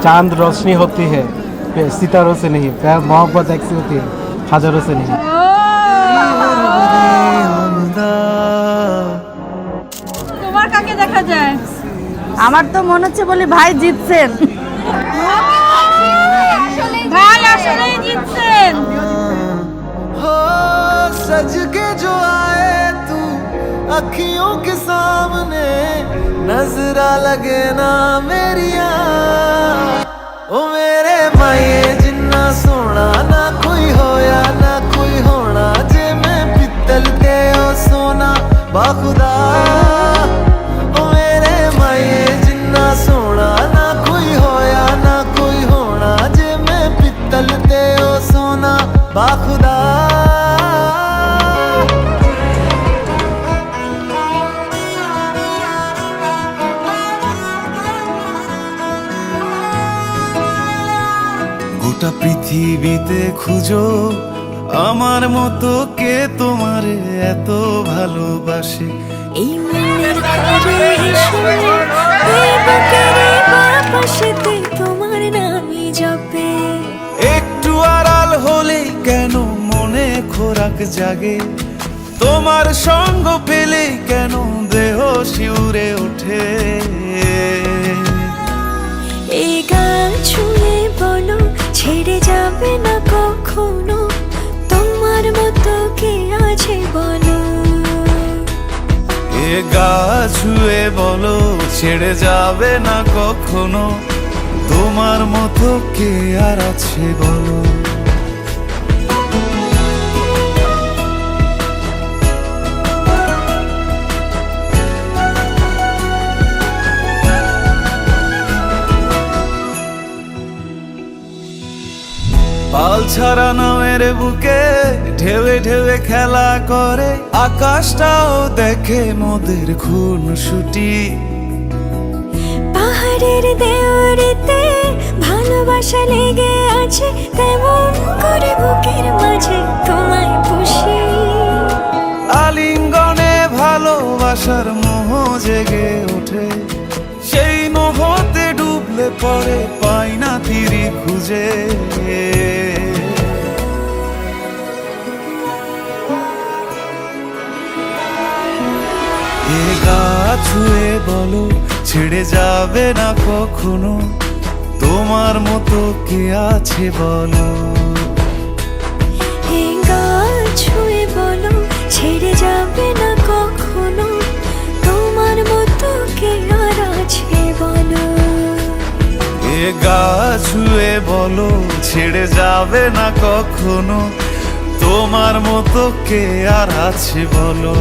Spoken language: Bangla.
चांद रोशनी होती है सितारों से नहीं, प्यार मोहब्बत ऐसी होती है हजारों से नहीं। তোমার কাকে দেখা যায়? আমার তো মনে হচ্ছে বলি ভাই জিতছেন। ভাই আসলেই জিতছেন। हो सज के जो आए तू अखियों के सामने, नजरा लगे ना मेरिया ओ मेरे माये जिन्ना सोना ना कोई होया ना कोई होना, जे मैं पित्तल ते ओ सोना बाखुदा ओ मेरे माये जिन्ना सोना ना कोई होया ना कोई होना, जे मैं पित्तल ते ओ सोना बाखुदा। গোটা পৃথিবীতে খুঁজো আমার মতো কে তোমারে এত ভালোবাসে, এই মনের ঘরে এসো এই বুকের বাপাশেতে তোমার নামই জপে। একটু আড়াল হলেই কেন মনে খোরাক জাগে, তোমার সঙ্গ পেলেই কেন দেহ শিউরে ওঠে। এই গান ছুঁয়ে বলো ছেড়ে যাবে না কখনো, তোমার মতো কে আছে বলো। এ গা ছুঁয়ে বলো ছেড়ে যাবে না কখনো, তোমার মতো কে আর আছে বলো। পাল ছাড়া নামের বুকে ঢেউে ঢেউে খেলা করে, আকাশটাও দেখে মোদের খুনসুটি। পাহাড়ের দেওয়ারিতে ভালোবাসা লেগে আছে, তেমন করে বুকের মাঝে তোমায় পুষি। আলিঙ্গনে ভালোবাসার মোহ জেগে ওঠে, সেই মোহতে ডুবলে পড়ে পাই না তীরি খুঁজে। এ গা ছুঁয়ে বলো ছেড়ে যাবে না কখনো, তোমার মতো কে আছে বলো। এই গান ছুঁয়ে বলো ছেড়ে যাবে না কখনো, তোমার মতো কে আর আছে বলো। এ গা ছুঁয়ে বলো ছেড়ে যাবে না কখনো, তোমার মতো কে আর আছে বলো।